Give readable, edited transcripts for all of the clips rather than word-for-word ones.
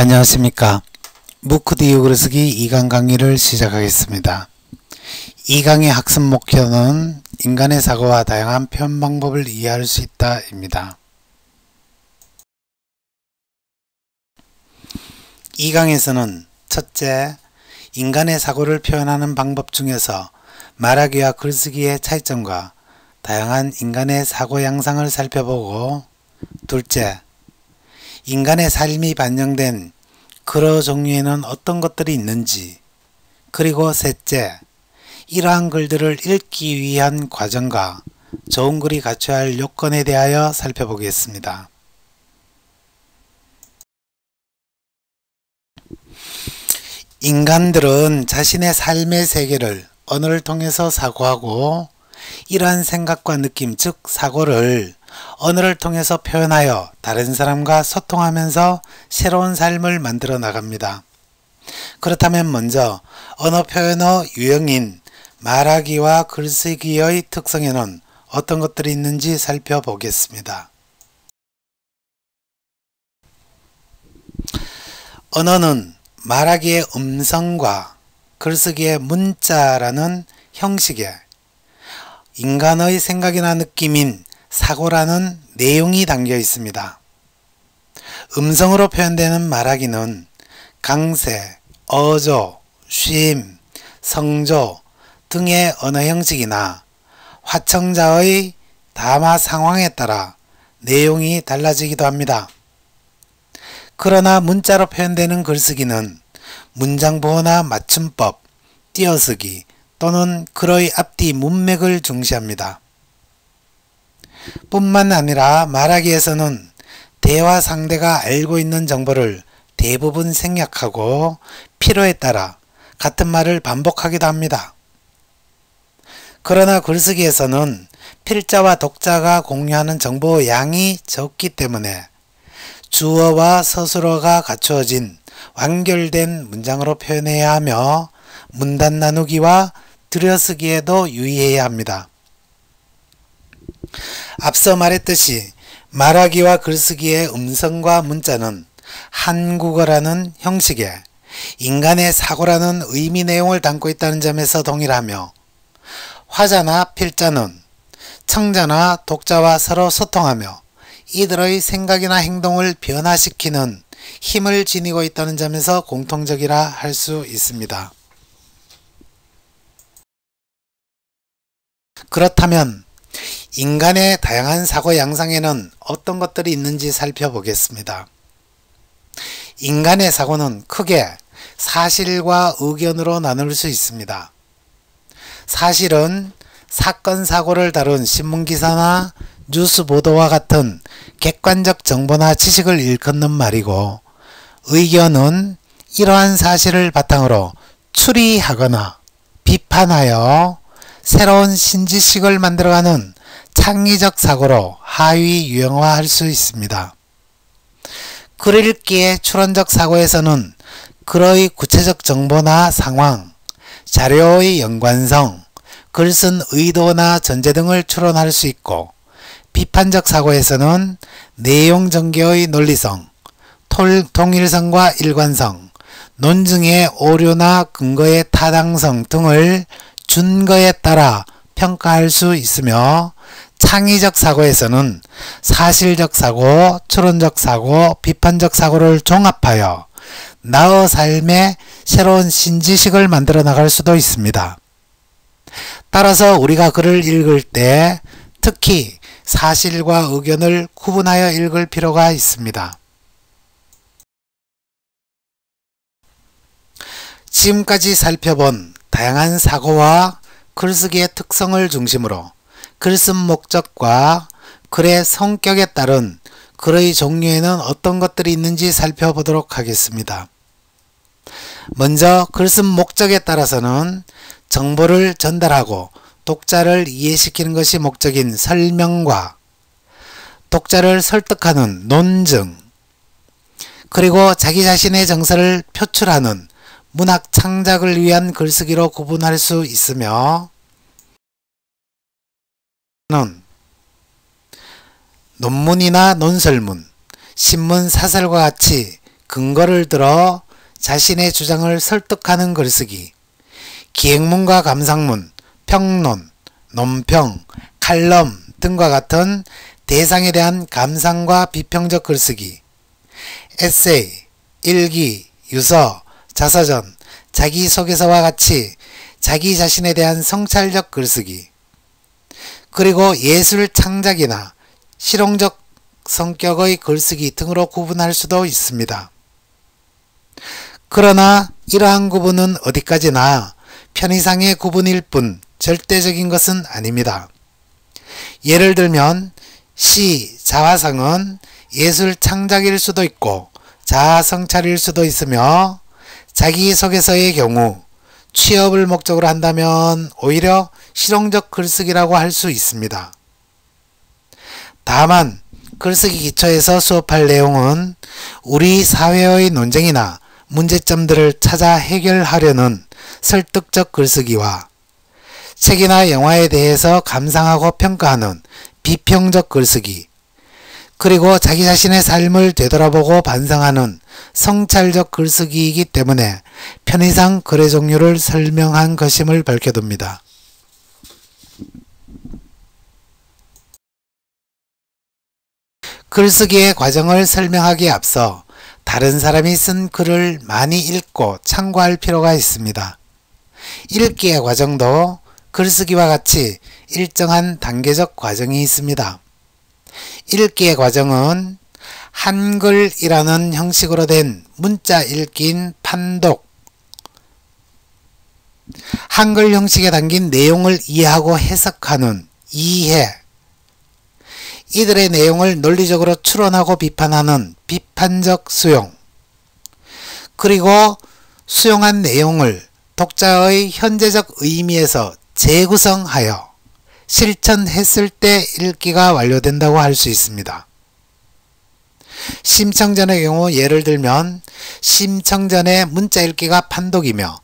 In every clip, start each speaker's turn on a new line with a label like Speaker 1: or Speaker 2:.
Speaker 1: 안녕하십니까. 무크디오 글쓰기 2강 강의를 시작하겠습니다. 2강의 학습 목표는 인간의 사고와 다양한 표현 방법을 이해할 수 있다 입니다. 2강에서는 첫째, 인간의 사고를 표현하는 방법 중에서 말하기와 글쓰기의 차이점과 다양한 인간의 사고 양상을 살펴보고, 둘째, 인간의 삶이 반영된 글어 종류에는 어떤 것들이 있는지, 그리고 셋째, 이러한 글들을 읽기 위한 과정과 좋은 글이 갖춰야 할 요건에 대하여 살펴보겠습니다. 인간들은 자신의 삶의 세계를 언어를 통해서 사고하고, 이러한 생각과 느낌, 즉 사고를 언어를 통해서 표현하여 다른 사람과 소통하면서 새로운 삶을 만들어 나갑니다. 그렇다면 먼저 언어 표현의 유형인 말하기와 글쓰기의 특성에는 어떤 것들이 있는지 살펴보겠습니다. 언어는 말하기의 음성과 글쓰기의 문자라는 형식에 인간의 생각이나 느낌인 사고라는 내용이 담겨 있습니다. 음성으로 표현되는 말하기는 강세, 어조, 쉼, 성조 등의 언어 형식이나 화청자의 담화 상황에 따라 내용이 달라지기도 합니다. 그러나 문자로 표현되는 글쓰기는 문장보호나 맞춤법, 띄어쓰기 또는 글의 앞뒤 문맥을 중시합니다. 뿐만 아니라 말하기에서는 대화 상대가 알고 있는 정보를 대부분 생략하고 필요에 따라 같은 말을 반복하기도 합니다. 그러나 글쓰기에서는 필자와 독자가 공유하는 정보 양이 적기 때문에 주어와 서술어가 갖추어진 완결된 문장으로 표현해야 하며 문단 나누기와 들여쓰기에도 유의해야 합니다. 앞서 말했듯이 말하기와 글쓰기의 음성과 문자는 한국어라는 형식에 인간의 사고라는 의미 내용을 담고 있다는 점에서 동일하며, 화자나 필자는 청자나 독자와 서로 소통하며 이들의 생각이나 행동을 변화시키는 힘을 지니고 있다는 점에서 공통적이라 할 수 있습니다. 그렇다면 인간의 다양한 사고 양상에는 어떤 것들이 있는지 살펴보겠습니다. 인간의 사고는 크게 사실과 의견으로 나눌 수 있습니다. 사실은 사건 사고를 다룬 신문기사나 뉴스 보도와 같은 객관적 정보나 지식을 일컫는 말이고, 의견은 이러한 사실을 바탕으로 추리하거나 비판하여 새로운 신지식을 만들어가는 창의적 사고로 하위 유형화할 수 있습니다. 글 읽기의 추론적 사고에서는 글의 구체적 정보나 상황, 자료의 연관성, 글 쓴 의도나 전제 등을 추론할 수 있고, 비판적 사고에서는 내용 전개의 논리성, 통일성과 일관성, 논증의 오류나 근거의 타당성 등을 준거에 따라 평가할 수 있으며, 창의적 사고에서는 사실적 사고, 추론적 사고, 비판적 사고를 종합하여 나의 삶에 새로운 신지식을 만들어 나갈 수도 있습니다. 따라서 우리가 글을 읽을 때 특히 사실과 의견을 구분하여 읽을 필요가 있습니다. 지금까지 살펴본 다양한 사고와 글쓰기의 특성을 중심으로 글쓴 목적과 글의 성격에 따른 글의 종류에는 어떤 것들이 있는지 살펴보도록 하겠습니다. 먼저 글쓴 목적에 따라서는 정보를 전달하고 독자를 이해시키는 것이 목적인 설명과 독자를 설득하는 논증, 그리고 자기 자신의 정서를 표출하는 문학 창작을 위한 글쓰기로 구분할 수 있으며, 논문이나 논설문, 신문 사설과 같이 근거를 들어 자신의 주장을 설득하는 글쓰기, 기행문과 감상문, 평론, 논평, 칼럼 등과 같은 대상에 대한 감상과 비평적 글쓰기, 에세이, 일기, 유서, 자서전, 자기소개서와 같이 자기 자신에 대한 성찰적 글쓰기, 그리고 예술 창작이나 실용적 성격의 글쓰기 등으로 구분할 수도 있습니다. 그러나 이러한 구분은 어디까지나 편의상의 구분일 뿐 절대적인 것은 아닙니다. 예를 들면 시, 자화상은 예술 창작일 수도 있고 자아성찰일 수도 있으며, 자기소개서의 경우 취업을 목적으로 한다면 오히려 실용적 글쓰기라고 할 수 있습니다. 다만 글쓰기 기초에서 수업할 내용은 우리 사회의 논쟁이나 문제점들을 찾아 해결하려는 설득적 글쓰기와 책이나 영화에 대해서 감상하고 평가하는 비평적 글쓰기, 그리고 자기 자신의 삶을 되돌아보고 반성하는 성찰적 글쓰기이기 때문에 편의상 글의 종류를 설명한 것임을 밝혀둡니다. 글쓰기의 과정을 설명하기에 앞서 다른 사람이 쓴 글을 많이 읽고 참고할 필요가 있습니다. 읽기의 과정도 글쓰기와 같이 일정한 단계적 과정이 있습니다. 읽기의 과정은 한글이라는 형식으로 된 문자 읽기인 판독, 한글 형식에 담긴 내용을 이해하고 해석하는 이해, 이들의 내용을 논리적으로 추론하고 비판하는 비판적 수용, 그리고 수용한 내용을 독자의 현재적 의미에서 재구성하여 실천했을 때 읽기가 완료된다고 할 수 있습니다. 심청전의 경우 예를 들면 심청전의 문자 읽기가 판독이며,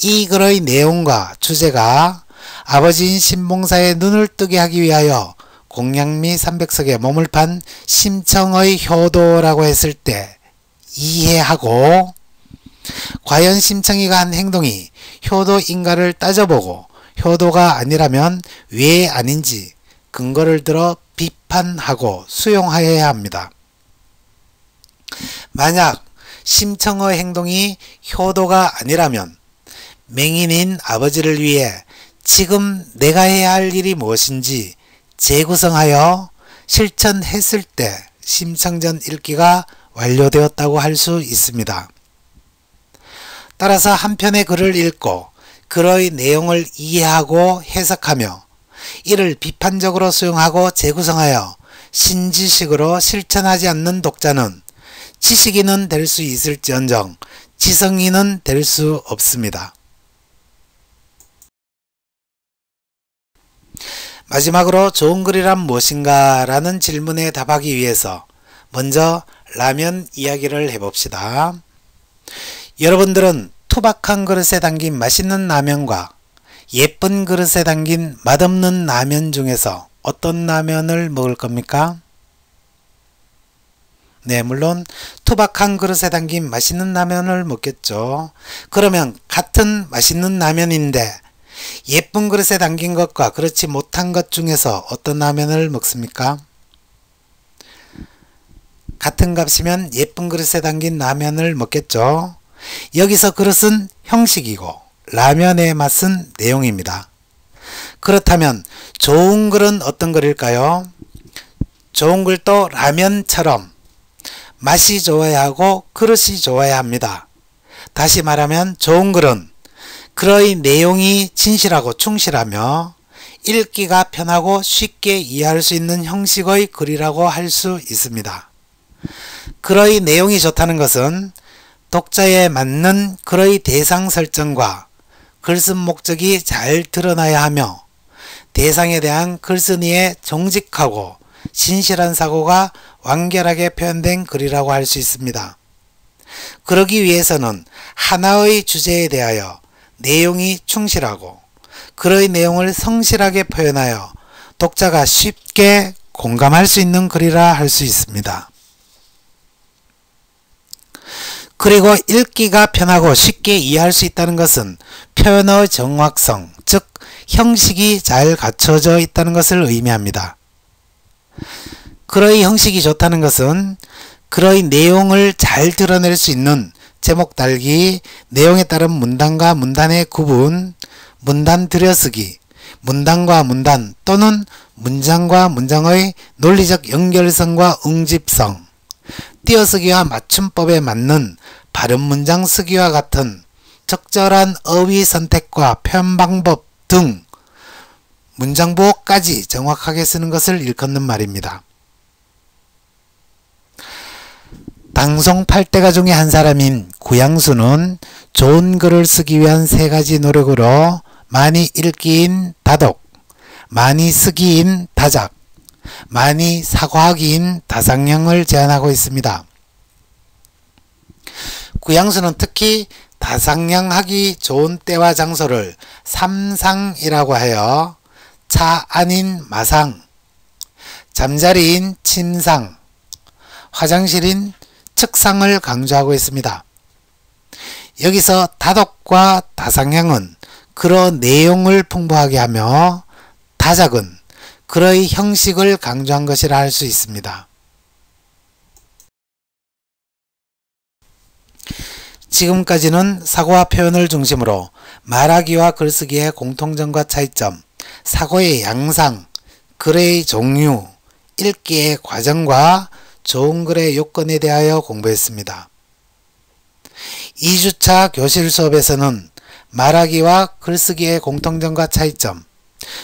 Speaker 1: 이 글의 내용과 주제가 아버지인 신봉사의 눈을 뜨게 하기 위하여 공양미 300석에 몸을 판 심청의 효도라고 했을 때 이해하고, 과연 심청이가 한 행동이 효도인가를 따져보고 효도가 아니라면 왜 아닌지 근거를 들어 비판하고 수용하여야 합니다. 만약 심청의 행동이 효도가 아니라면 맹인인 아버지를 위해 지금 내가 해야 할 일이 무엇인지 재구성하여 실천했을 때 심청전 읽기가 완료되었다고 할 수 있습니다. 따라서 한 편의 글을 읽고 글의 내용을 이해하고 해석하며 이를 비판적으로 수용하고 재구성하여 신지식으로 실천하지 않는 독자는 지식인은 될 수 있을지언정 지성인은 될 수 없습니다. 마지막으로 좋은 글이란 무엇인가 라는 질문에 답하기 위해서 먼저 라면 이야기를 해봅시다. 여러분들은 투박한 그릇에 담긴 맛있는 라면과 예쁜 그릇에 담긴 맛없는 라면 중에서 어떤 라면을 먹을 겁니까? 네, 물론 투박한 그릇에 담긴 맛있는 라면을 먹겠죠. 그러면 같은 맛있는 라면인데 예쁜 그릇에 담긴 것과 그렇지 못한 것 중에서 어떤 라면을 먹습니까? 같은 값이면 예쁜 그릇에 담긴 라면을 먹겠죠. 여기서 그릇은 형식이고 라면의 맛은 내용입니다. 그렇다면 좋은 글은 어떤 글일까요? 좋은 글도 라면처럼 맛이 좋아야 하고 그릇이 좋아야 합니다. 다시 말하면 좋은 글은 글의 내용이 진실하고 충실하며 읽기가 편하고 쉽게 이해할 수 있는 형식의 글이라고 할 수 있습니다. 글의 내용이 좋다는 것은 독자에 맞는 글의 대상 설정과 글쓴 목적이 잘 드러나야 하며 대상에 대한 글쓴이의 정직하고 진실한 사고가 완결하게 표현된 글이라고 할 수 있습니다. 그러기 위해서는 하나의 주제에 대하여 내용이 충실하고 글의 내용을 성실하게 표현하여 독자가 쉽게 공감할 수 있는 글이라 할 수 있습니다. 그리고 읽기가 편하고 쉽게 이해할 수 있다는 것은 표현의 정확성, 즉 형식이 잘 갖춰져 있다는 것을 의미합니다. 글의 형식이 좋다는 것은 글의 내용을 잘 드러낼 수 있는 제목 달기, 내용에 따른 문단과 문단의 구분, 문단 들여쓰기, 문단과 문단 또는 문장과 문장의 논리적 연결성과 응집성, 띄어쓰기와 맞춤법에 맞는 바른 문장 쓰기와 같은 적절한 어휘 선택과 표현 방법 등 문장 보호까지 정확하게 쓰는 것을 일컫는 말입니다. 방송 8대가 중에 한 사람인 구양수는 좋은 글을 쓰기 위한 3가지 노력으로 많이 읽기인 다독, 많이 쓰기인 다작, 많이 사고하기인 다상형을 제안하고 있습니다. 구양수는 특히 다상형하기 좋은 때와 장소를 삼상이라고 하여 차 안인 마상, 잠자리인 침상, 화장실인 측상을 강조하고 있습니다. 여기서 다독과 다상형은 글의 내용을 풍부하게 하며 다작은 글의 형식을 강조한 것이라 할 수 있습니다. 지금까지는 사고와 표현을 중심으로 말하기와 글쓰기의 공통점과 차이점, 사고의 양상, 글의 종류, 읽기의 과정과 좋은 글의 요건에 대하여 공부했습니다. 2주차 교실 수업에서는 말하기와 글쓰기의 공통점과 차이점,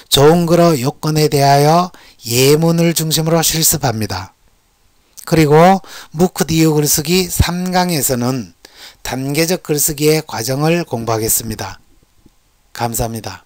Speaker 1: 좋은 글의 요건에 대하여 예문을 중심으로 실습합니다. 그리고 무크디오 글쓰기 3강에서는 단계적 글쓰기의 과정을 공부하겠습니다. 감사합니다.